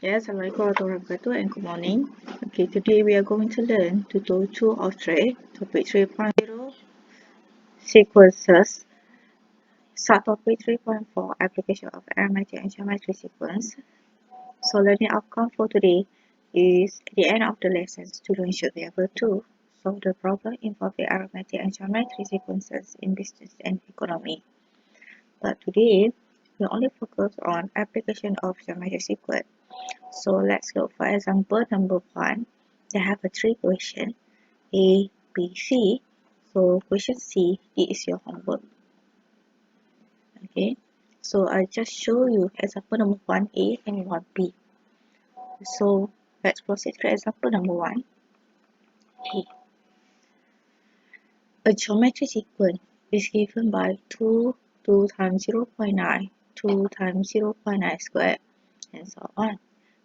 Yes, Assalamualaikum warahmatullahi wabarakatuh and good morning. Okay, today we are going to learn tutorial 2 of 3, topic 3.0, sequences, subtopic 3.4, application of arithmetic and geometry sequence. So learning outcome for today is at the end of the lesson, students should be able to solve the problem involving arithmetic and geometry sequences in business and economy. But today, we only focus on application of geometry sequence. So let's look for example number 1. They have a 3 question A, B, C. So question C, it is your homework. Okay. So I just show you example number 1A and 1B. So let's proceed to example number 1. A. A geometry sequence is given by 2 times 0.9, 2 times 0.9 squared, and so on.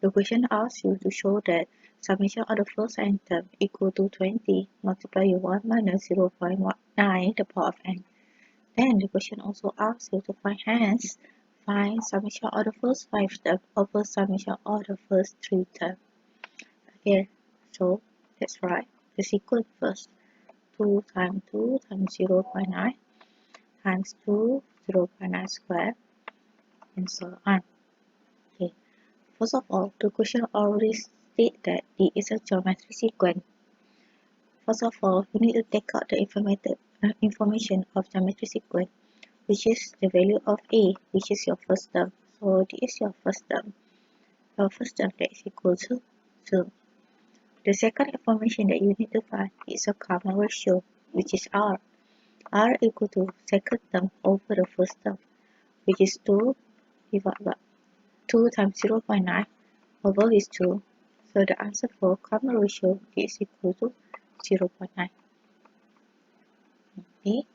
The question asks you to show that summation of the first n term equal to 20 multiplied by 1 minus 0.9 the power of n. Then the question also asks you to find summation of the first 5 terms over summation of the first 3 terms. Okay, so let's write the sequence first. 2 times 2 times 0.9 times 2, 0.9 squared, and so on. Okay. First of all, the question already states that it is a geometry sequence. First of all, you need to take out the information of geometry sequence, which is the value of A, which is your first term. So this is your first term. Your first term that is equal to 2. The second information that you need to find is a common ratio, which is R. R equal to second term over the first term, which is 2 divided by 2 times 0.9 over is 2. So the answer for common ratio is equal to 0.9. Okay.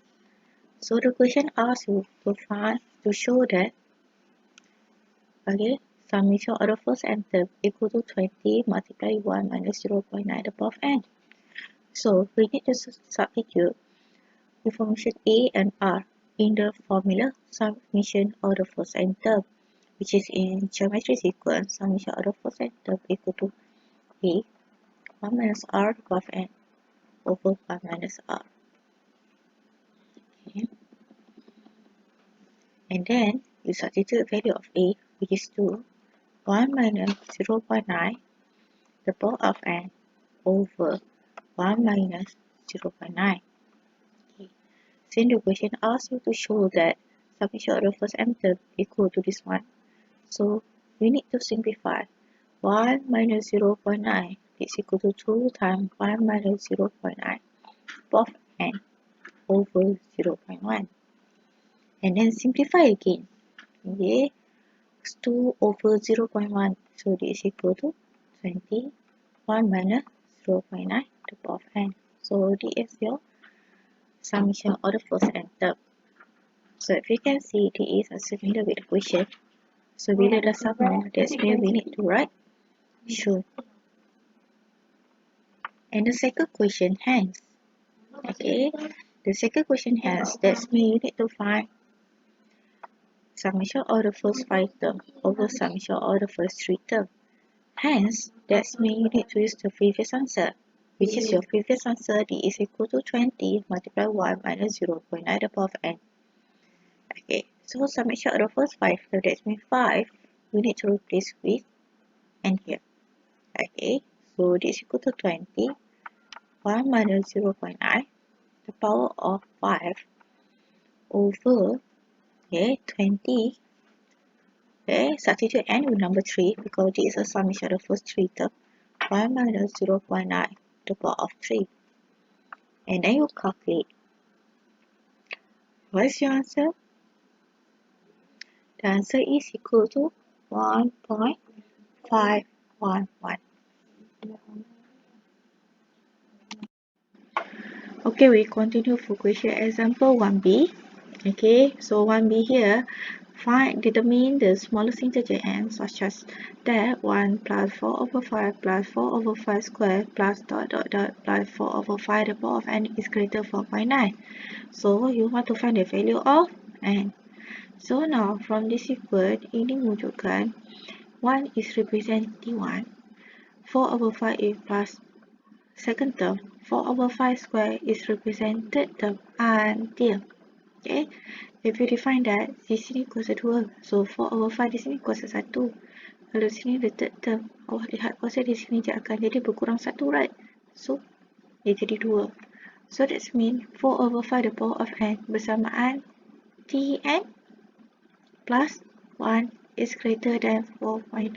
So the question asks you to show that summation of the first n term equal to 20 multiplied 1 minus 0.9 the power of n. So we need to substitute information A and R in the formula summation of the first n term, which is in geometry sequence summation of the first n term equal to A 1 minus R the power of n over 1 minus R. Okay. And then you substitute the value of A, which is 2, 1 minus 0.9 the power of n over 1 minus 0.9. Okay. Since the question asks you to show that summation of the first n term equal to this one, so we need to simplify. 1 minus 0.9 is equal to 2 times 1 minus 0.9 power of n over 0.1. And then simplify again. Okay. 2 over 0.1, so this is equal to 20. 1 minus 0.9 the power of n. So this is your summation of the first n term. So if you can see, this is a similar with the question. So bila dah sama, that's mean we need to write should. And the second question hence. Okay, the second question hence, that's mean you need to find summation of the first 5 term over summation of the first 3 term. Hence, that's mean you need to use the previous answer, which is your previous answer, d is equal to 20 multiplied 1 minus 0.9 the power of n. Okay, so summation of the first 5, so that means 5, we need to replace with n here. Okay, so this is equal to 20, 1 minus 0.9, the power of 5 over 20. Okay, substitute n with number 3 because this is a summation of the first 3 terms. 1 minus 0.9 the power of 3. And then you calculate. What is your answer? The answer is equal to 1.511. Okay, we continue for question example 1b. Okay, so 1b here, determine the smallest integer n such as that 1 plus 4 over 5 plus 4 over 5 square plus dot plus 4 over 5 the power of n is greater than 4.9. So you want to find the value of n. So now from this equation ini wujudkan 1 is represent T1. 4 over 5 is plus second term. 4 over 5 square is represent third term until. Okay, if you define that, di sini kuasa 2. So 4 over 5 di sini kuasa 1. Kalau di sini the third term, awak lihat kuasa di sini je akan jadi berkurang 1, right? So, dia jadi 2. So that's mean 4 over 5 the power of n bersamaan Tn plus 1 is greater than 4.9.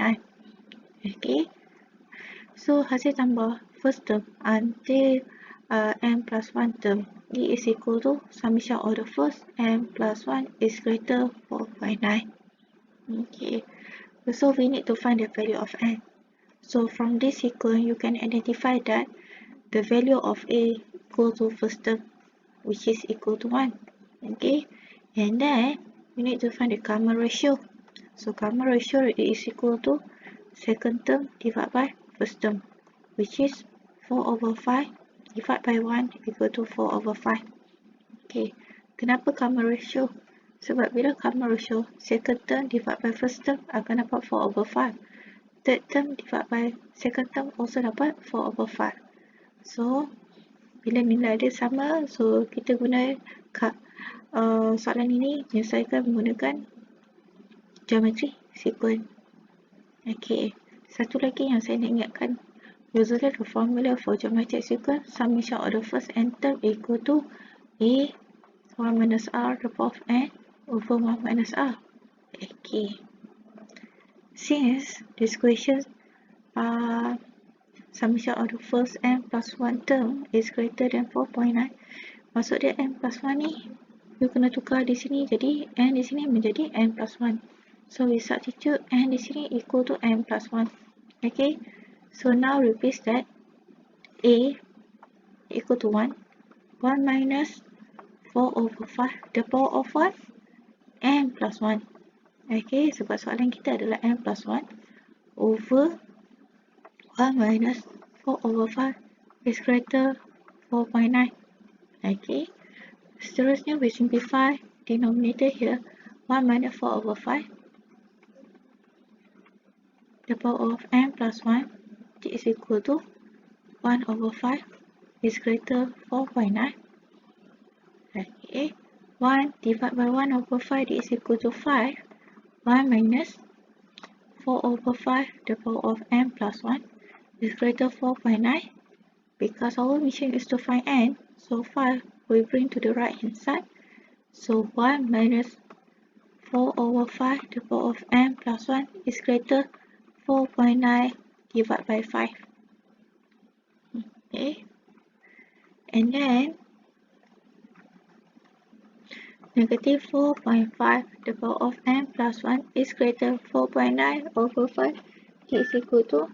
Okay. So hasil tambah first term until n plus 1 term, D is equal to summation of the first n plus 1 is greater 4.9. Okay. So we need to find the value of n. So from this sequence, you can identify that the value of A equal to first term, which is equal to 1. Okay. And then we need to find the common ratio. So common ratio is equal to second term divided by first term, which is 4 over 5 divided by 1 equal to 4 over 5. Okay, kenapa common ratio? Sebab bila common ratio, second term divided by first term akan dapat 4 over 5. Third term divided by second term also dapat 4 over 5. So, bila nilai dia sama, so kita guna soalan ini menyelesaikan menggunakan geometry sequence. Okay, satu lagi yang saya nak ingatkan, usually the formula for geometric sequence, summation of the first n term equal to A 1 minus R the power of n over 1 minus R. Okay. Since this question summation of the first n plus 1 term is greater than 4.9, maksud dia n plus 1 ni, you kena tukar di sini jadi n di sini menjadi n plus 1. So we substitute n di sini equal to n plus 1. Okay. So now replace that A equal to 1. 1 minus 4 over 5. The power of what? N plus 1. Okay. Sebab soalan kita adalah n plus 1 over 1 minus 4 over 5 is greater 4.9. Okay. Seterusnya we simplify denominator here. 1 minus 4 over 5. The power of n plus 1 is equal to 1 over 5 is greater 4.9. Okay. 1 divided by 1 over 5 is equal to 5. 1 minus 4 over 5 the power of n plus 1 is greater 4.9. Because our mission is to find n, so 5 we bring to the right hand side. So 1 minus 4 over 5 the power of n plus 1 is greater 4.9 divided by 5. Okay. And then negative 4.5 the power of n plus 1 is greater 4.9 over 5 is equal to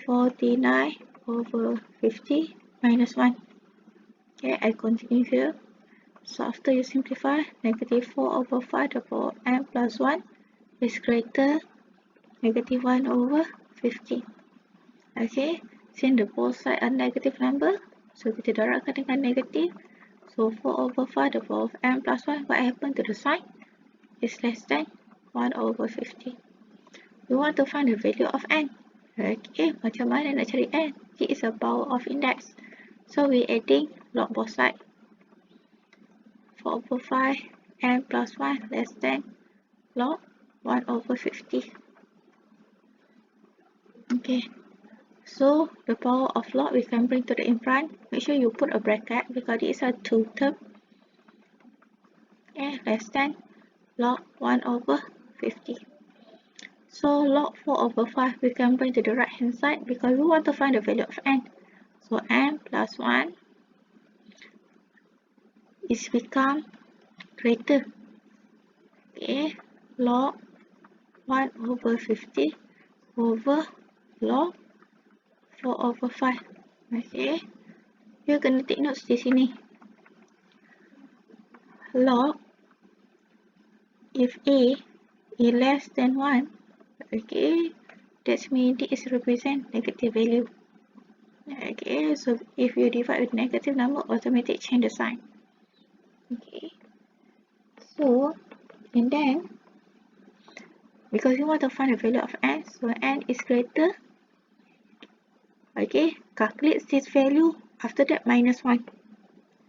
49 over 50 minus 1. Okay, I continue here. So after you simplify, negative 4 over 5 the power of n plus 1 is greater negative 1 over 50. Okay, since the both sides are negative number, so kita darabkan dengan negative. So 4 over 5 the power of n plus 1, what happened to the sign? Is less than 1 over 50. We want to find the value of n. Okay, macam mana nak cari n? It is a power of index. So we adding log both sides. 4 over 5 n plus 1 less than log 1 over 50. Okay, so the power of log we can bring to the in front. Make sure you put a bracket because it is a 2 term. Okay, less than log 1 over 50. So log 4 over 5 we can bring to the right hand side because we want to find the value of n. So n plus 1 is become greater. Okay, log 1 over 50 over log 4 over 5. Okay, you kena take notes di sini. Log, if A is less than 1, okay, that means this represent negative value. Okay, so if you divide with negative number, automatically change the sign. Okay, so and then because you want to find the value of n, so n is greater. Okay, calculate this value, after that minus 1.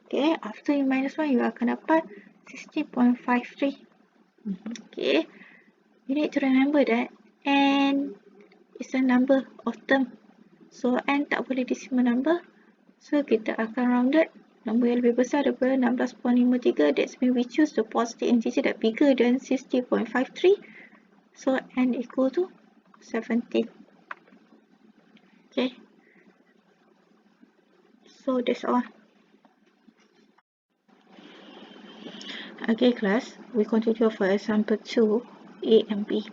Okay, after you minus 1, you akan dapat 60.53. Okay, you need to remember that n is a number of term. So n tak boleh decimal number. So kita akan rounded nombor yang lebih besar daripada 16.53. That's mean we choose the positive integer that bigger than 60.53. So n equal to 17. Okay. So that's all. Okay class, we continue for example 2, A and B.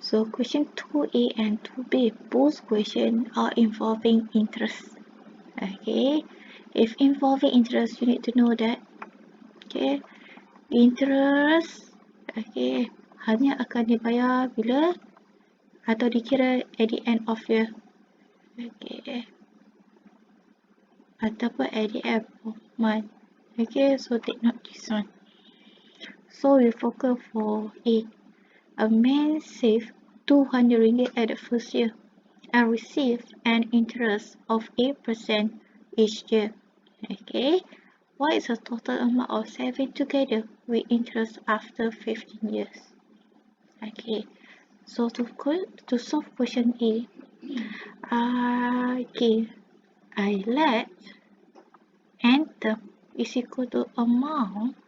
So question 2A and 2B, both questions are involving interest. Okay, if involving interest, you need to know that, okay, interest, okay, hanya akan dibayar bila atau dikira at the end of year. Okay, ataupun at the end of month. Okay, so take note this one. So we focus for A. A man saved 200 ringgit at the first year and received an interest of 8% each year. Okay, what is the total amount of saving together with interest after 15 years? Okay, so to solve question A, okay, I let n term is equal to amount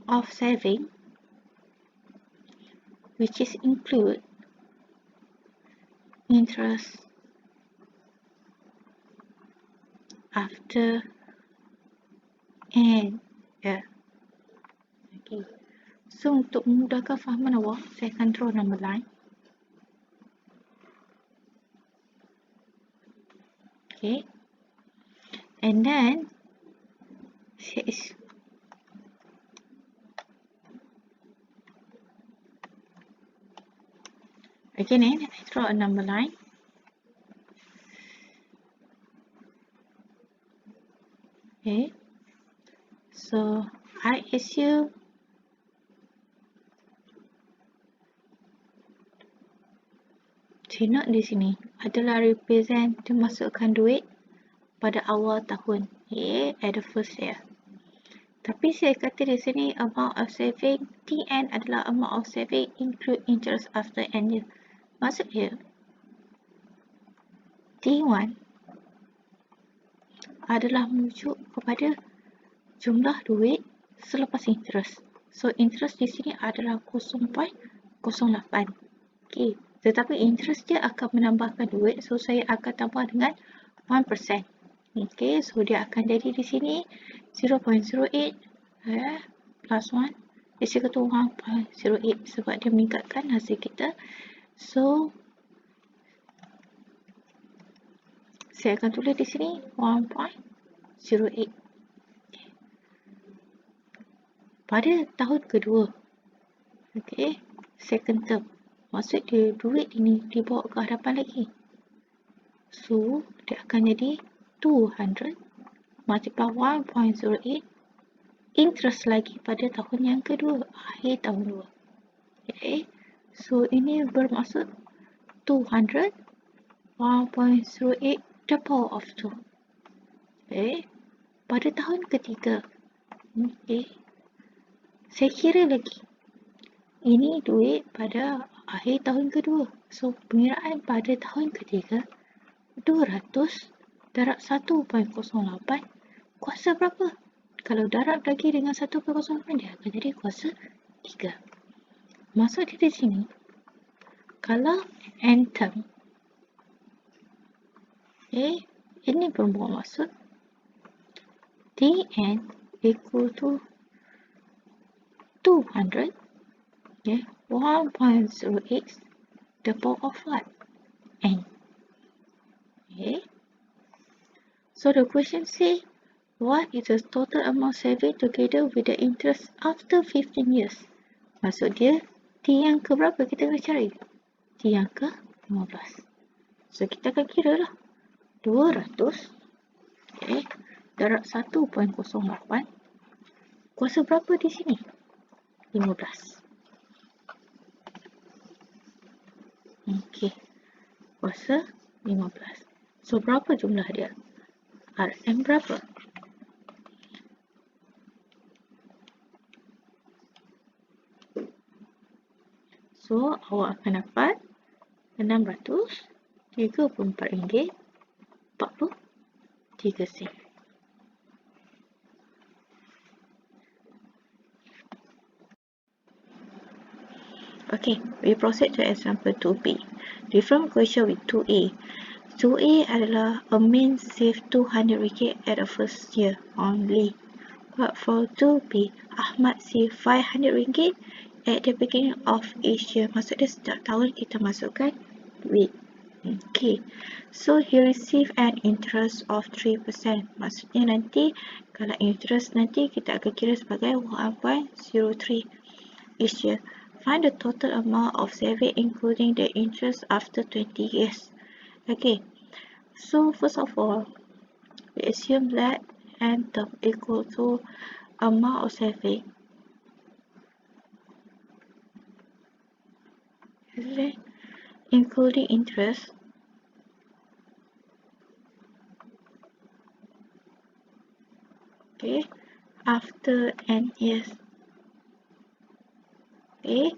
of saving which is include interest after n year. Okay, so untuk memudahkan fahaman awak, saya akan draw number line. Okay, and then again, I draw a number line. Okay, so I assume note di sini adalah represent dimasukkan duit pada awal tahun, okay, at the first year. Tapi saya kata di sini amount of saving TN adalah amount of saving include interest after n year. Maksudnya T1 adalah merujuk kepada jumlah duit selepas interest. So interest di sini adalah 0.08. Okay, tetapi interest dia akan menambahkan duit, so saya akan tambah dengan 1%. Okay, so dia akan jadi di sini 0.08 plus 1 is equal to 1.08 sebab dia meningkatkan hasil kita. So saya akan tulis di sini 1.08. Pada tahun kedua, okay, second term, maksud dia duit ini dibawa ke hadapan lagi. So dia akan jadi 200 multiply 1.08 interest lagi pada tahun yang kedua, akhir tahun 2. Okay, so ini bermaksud 200 1.08 the power of 2. Okay, pada tahun ketiga, okay, saya kira lagi ini duit pada akhir tahun kedua, so pengiraan pada tahun ketiga 200 darab 1.08 kuasa berapa? Kalau darab lagi dengan 1.08 dia akan jadi kuasa 3. Maksud dia di sini, kalau n term, okay, ini bermaksud Tn equal to 200, okay, 1.08 the power of what? N. Okay, so the question say, what is the total amount saving together with the interest after 15 years? Maksud dia, T yang ke berapa kita kena cari? T yang ke 15. So kita akan kira lah. 200, okay, darab 1.08. Kuasa berapa di sini? 15. Okey, kuasa 15. So, berapa jumlah dia? RM berapa? So, awak akan dapat RM634.43. Okay, we proceed to example 2B. Different question with 2A. 2A adalah a man save RM200 at the first year only. But for 2B, Ahmad save RM500 at the beginning of each year. Maksudnya setiap tahun kita masukkan duit. Okay, so he receive an interest of 3%. Maksudnya nanti kalau interest nanti kita akan kira sebagai 1.03 each year. Find the total amount of saving including the interest after 20 years. Okay, so first of all, we assume that n term equal to amount of saving. Okay, including interest. Okay, after n years. Okay,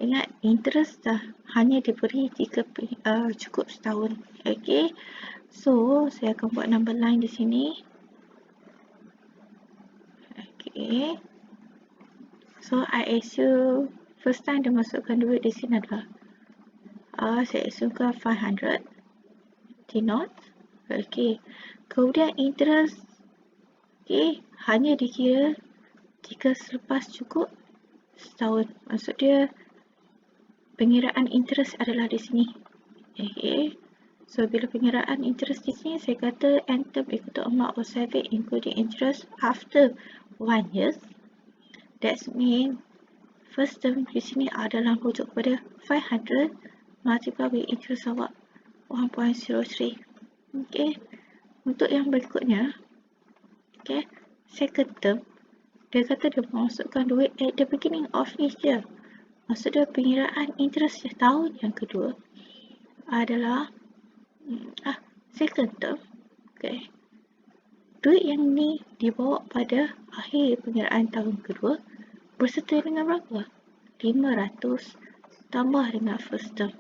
ingat interest dah hanya diberi jika cukup setahun. Okay, so saya akan buat number line di sini. Okay, so I assume first time dia masukkan duit di sini adalah saya assumekan 500 T0. Okay, kemudian interest, okay, hanya dikira jika selepas cukup setahun. Maksud dia pengiraan interest adalah di sini. Okay, so bila pengiraan interest di sini, saya kata n term equal to amount of saving including interest after 1 year. That means first term di sini adalah rujuk kepada 500 multiply with interest awak 1.03. Okay, untuk yang berikutnya, okay, second term, dia kata dia masukkan duit at the beginning of each year. Maksud dia pengiraan interest tahun yang kedua adalah second term. Okay, duit yang ni dibawa pada akhir pengiraan tahun kedua berserta dengan berapa? 500 tambah dengan first term.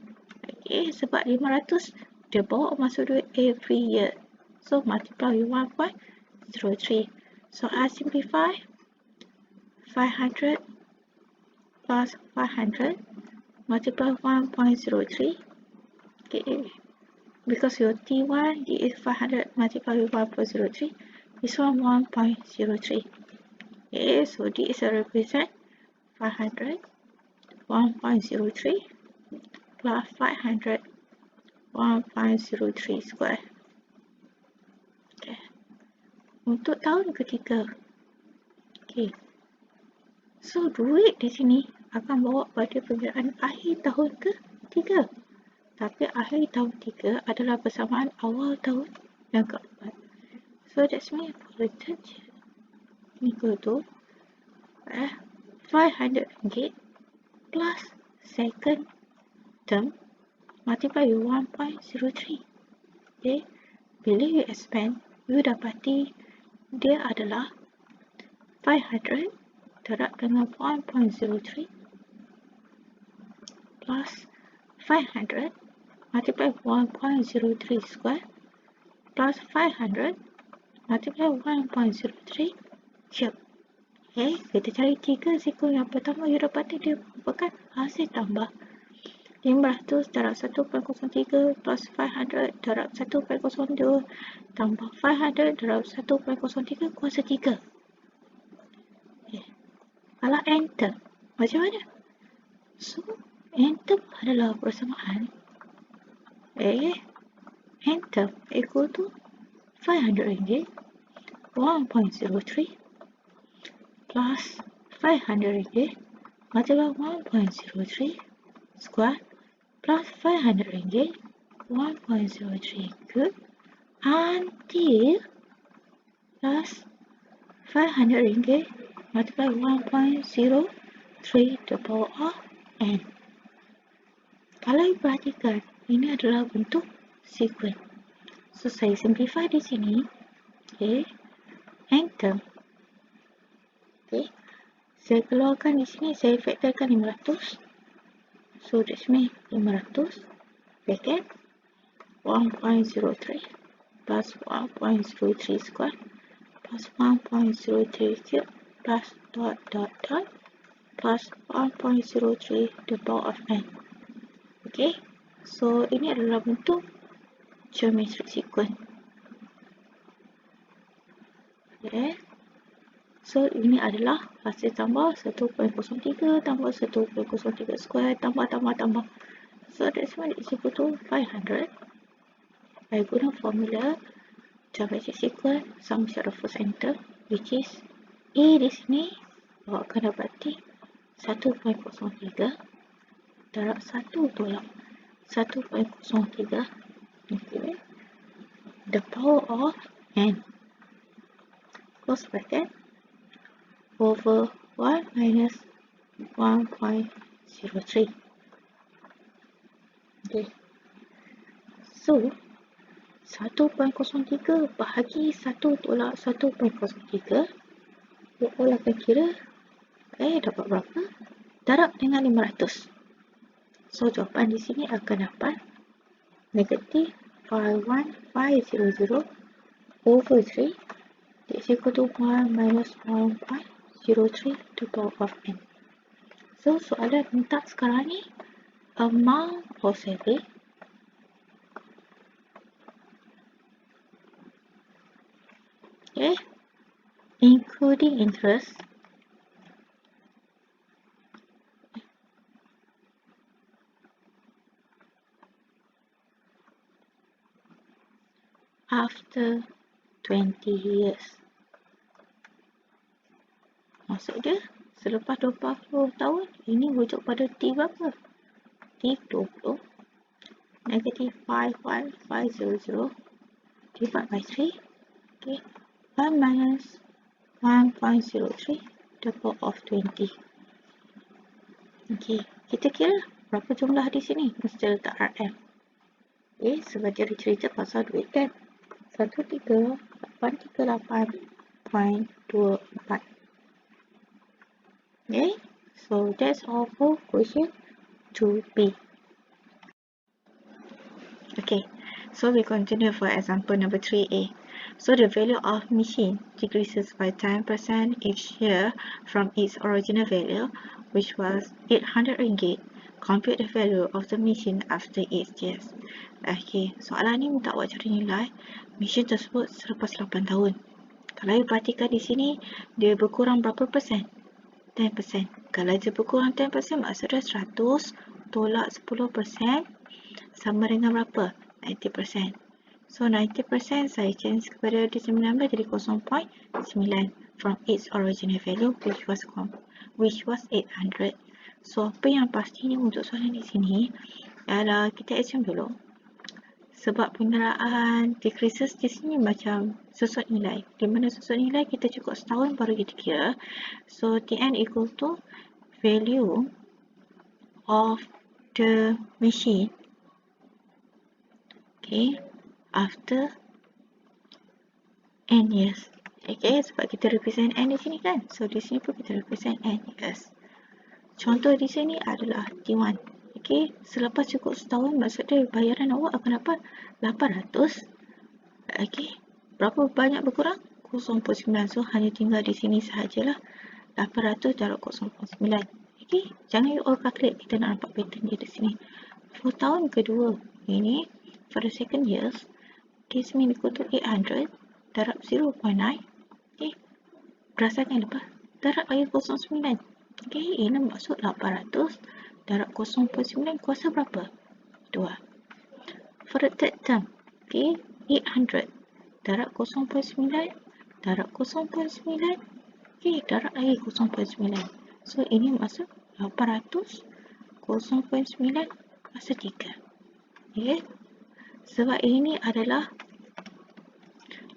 Okay, sebab 500 dia bawa masuk duit every year. So, multiply with 1.03. So, I simplify 500 plus 500 multiply 1.03. Okay, because your T1 is 500 multiply with 1.03. This one 1.03. Okay, so this represent 500 1.03 plus 500 1.03 square. Okay, untuk tahun ketiga. Okay, so duit di sini akan bawa pada pengiraan akhir tahun ketiga. Tapi akhir tahun ketiga adalah bersamaan awal tahun yang keempat. So that's mean for the third year equal to 500 ringgit plus second term multiply with 1.03. Okay, bila you expand, you dapati dia adalah 500 darab dengan 1.03 plus 500 multiply 1.03 square plus 500 multiply 1.03 cube. Okay, kita cari 3 siku yang pertama, you dapati dia merupakan hasil tambah 500 darab 1.03 plus 500 darab 1.02 tambah 500 darab 1.03 kuasa 3. Okay, kalau enter macam mana? So, enter adalah persamaan enter equal to 500 ringgit 1.03 plus 500 ringgit multiply 1.03 square plus 500 ringgit 1.03 cube until plus 500 ringgit multiply 1.03 to the power of n. Kalau you perhatikan, ini adalah bentuk sequence. So, saya simplify di sini. Okay. Enter. Okay. Saya keluarkan di sini, saya factorkan 500. So, that's mean 500 bracket 1.03 plus 1.03 square plus 1.03 cube plus dot plus 1.03 the power of n. Okay. So, ini adalah bentuk geometric sequence. Okay. So, ini adalah hasil tambah 1.03 tambah 1.03 square tambah. So, that's why it's equal to 500. I guna formula geometric sequence sum of first enter, which is A di sini akan dapati 1.03 darab 1 tolak 1.03. Okay. The power of n close bracket over 1 minus 1.03. Okay. So, 1.03 bahagi 1 tolak 1.03. All akan kira dapat berapa? Darab dengan 500. So, jawapan di sini akan dapat negatif 51500 over 3 is equal to 1 minus 1.03 to the power of n. So, soalan minta sekarang ni amount of saving including interest after 20 years. Maksud dia, selepas 20 tahun, ini rujuk pada T berapa? T20 negative 51500 divided by 3. Okay. 1 minus 1.03 the power of 20. Okay. Kita kira berapa jumlah di sini? Mesti letak RM. Okay. Sebab dia cerita pasal duit kan? 13838.24. Okay, so that's all for question 2B. Okay, so we continue for example number 3A. So the value of machine decreases by 10% each year from its original value, which was 800 ringgit. Compute the value of the machine after 8 years. Okay, soalan ni minta buat cari nilai mesin tersebut selepas 8 tahun. Kalau you perhatikan di sini, dia berkurang berapa persen? 10%. Kalau dia berkurang 10%, maksudnya 100 tolak 10% sama dengan berapa? 90%. So, 90% saya change kepada desimal number jadi 0.9 from its original value, which was 800. So, apa yang pastinya untuk soalan di sini adalah kita assume dulu. Sebab pengeraan decreases di sini macam susut nilai. Di mana susut nilai kita cukup setahun baru kita kira. So, Tn equal to value of the machine. Okay, after n years. Okay, sebab kita represent n di sini kan. So, di sini pun kita represent n years. Contoh di sini adalah T1. Okay, selepas cukup setahun, maksudnya bayaran awak akan dapat 800. Okay, berapa banyak berkurang? 0.9. So, hanya tinggal di sini sahajalah 800 darab 0.9. Okay, jangan you all calculate. Kita nak nampak pattern dia di sini. For tahun kedua, ini for the second years, this mean equal to 800 darab 0.9. Okay, berdasarkan apa? Darab lagi 0.9. Okay, ini maksud 800 darab 0.9 kuasa berapa? 2. For the third term, okay, 800 darab 0.9 darab 0.9, okay, darab lagi 0.9. So, ini maksud 800 0.9 kuasa 3. Okay, sebab ini adalah,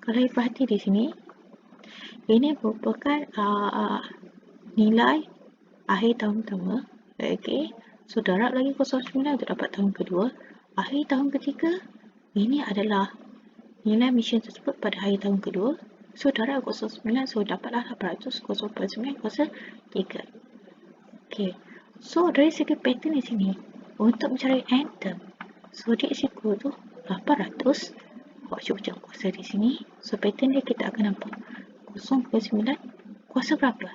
kalau you perhati di sini, ini merupakan nilai akhir tahun pertama. Okay, So darab lagi 09 untuk dapat tahun kedua. Akhir tahun ketiga, ini adalah nilai emisi tersebut pada akhir tahun kedua. So darab 09, so dapatlah 800 0.9 kuasa 3. Okay, so dari segi pattern di sini, untuk mencari n term, so D is equal to 800. Awak cuba cek kuasa di sini. So pattern dia kita akan nampak 0.9 kuasa berapa?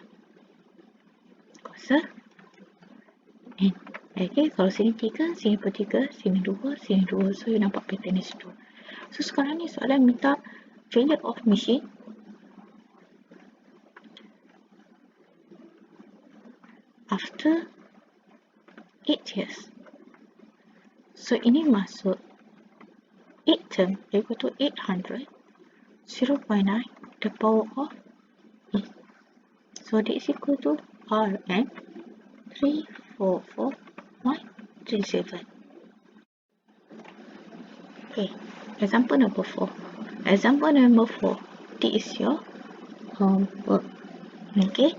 Kuasa n. Okay, kalau sini 3, sini pun 3, sini 2, sini 2. So you nampak pattern di situ. So sekarang ni soalan minta failure of machine after 8 years. So ini masuk 8 term equal to 800, 0.9, the power of e. So this is equal to Rn 344.37. Okay, example number 4. Example number 4. This is your homework. Okay,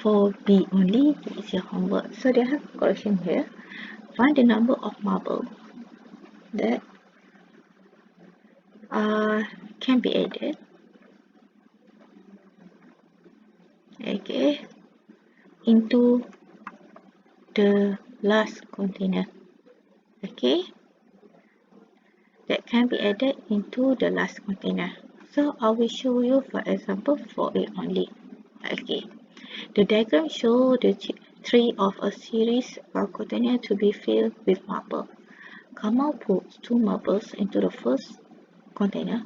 for B only, this is your homework. So they have question here. Find the number of marble that can be added. Okay, into the last container. Okay, that can be added into the last container. So I will show you for example for it only. Okay, the diagram shows the tree of a series of container to be filled with marble. Kamal puts 2 marbles into the first container,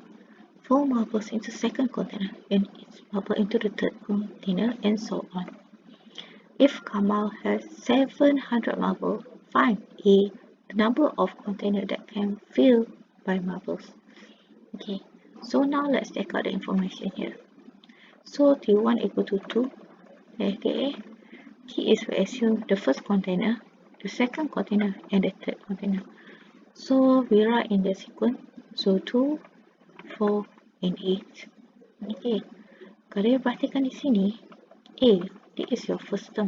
4 marbles into the second container, and each marble into the third container, and so on. If Kamal has 700 marbles, find the number of containers that can fill by marbles. Okay, so now let's check out the information here. So T1 equal to 2. Okay, key is we assume the first container, the second container, and the third container. So we write in the sequence. So 2, 4, and 8. Okay, kalau you perhatikan di sini, A, this is your first term.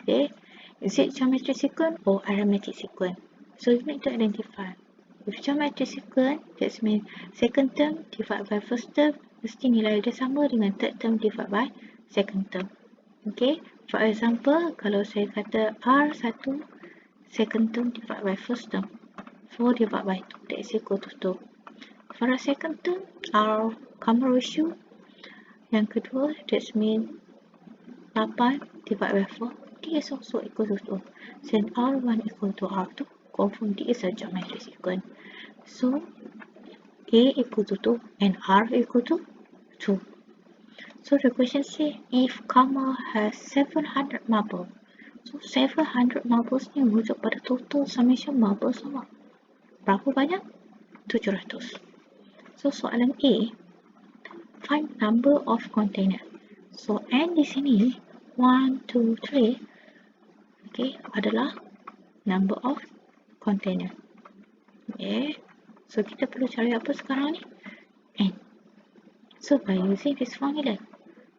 Okay, is it geometric sequence or arithmetic sequence? So you need to identify. If geometric sequence, that means second term divided by first term, mesti nilai dia sama dengan third term divided by second term. Okay, for example, kalau saya kata R1 second term divided by first term, 4 divided by 2, that is equal to 2. For the second term, our common ratio, yang kedua, that means 8 divided by 4, this is also equal to 2. Since R1 equal to R2, confirm this is a geometric sequence. So, A equal to 2 and R equal to 2. So the question says, if Kamal has 700 marbles, so 700 marbles ni merujuk pada total summation marbles awak. Berapa banyak? 700. So soalan A, find number of container. So N di sini 1, 2, 3, okay, adalah number of container. Okay, so kita perlu cari apa sekarang ni? N. So by using this formula,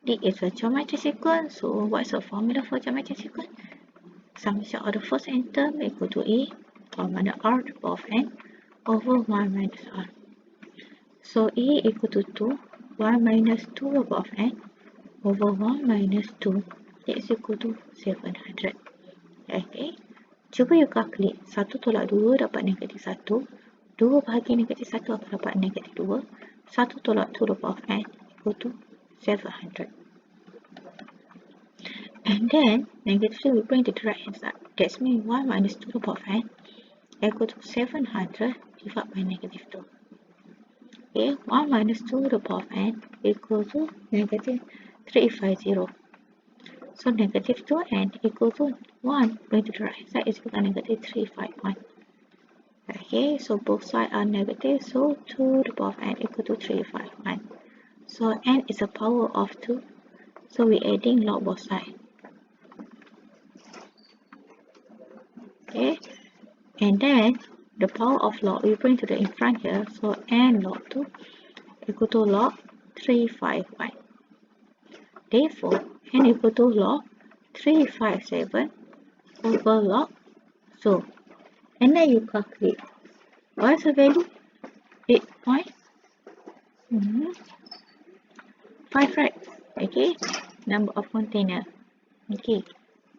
D is a geometric sequence. So what's the formula for geometric sequence? Summation of the first n term equal to A, or mana R to the power of N over 1 minus R. So A equal to 2, 1 minus 2 to the power of N over 1 minus 2, that is equal to 700. Okay, cuba you calculate. 1 tolak 2 dapat negatif 1. 2 bahagi negatif 1 akan dapat negatif 2. 1 tolak 2 to the power of N equal to 700. And then, negative 2 we bring to the right hand side. That means 1 minus 2 to the power of N equal to 700 divided by negative 2. Okay, 1 minus 2 to the power of N equal to negative 350. So negative 2N equal to 1 bring to the right hand side is equal to negative 351. Okay, so both sides are negative, so 2 to the power of N equal to 351. So N is a power of 2, so we adding log both sides. Okay, and then the power of log we bring to the in front here, so N log 2 equal to log 351. Therefore, N equal to log 357 over log So, and then you calculate. What's the value? 8.5, right? Okay, number of container. Okay,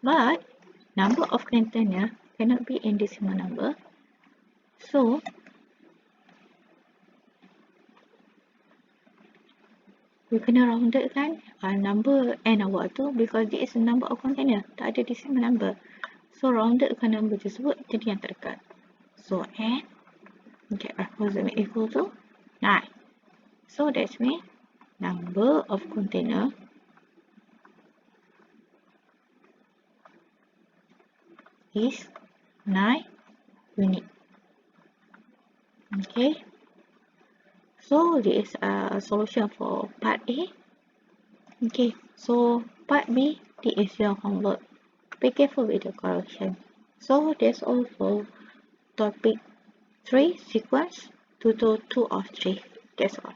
but number of container cannot be in decimal number. So, you kena rounded kan number n awak tu, because this is the number of container, tak ada decimal number. So, roundedkan number tersebut jadi yang terdekat. So, n get approximate equal to 9. So, that's mean number of container is 9 unit. Okay. So, this is a solution for part A. Okay. So, part B, this is your homework. Be careful with the correction. So, that's all for topic 3, sequence, tutor 2 of 3. That's all.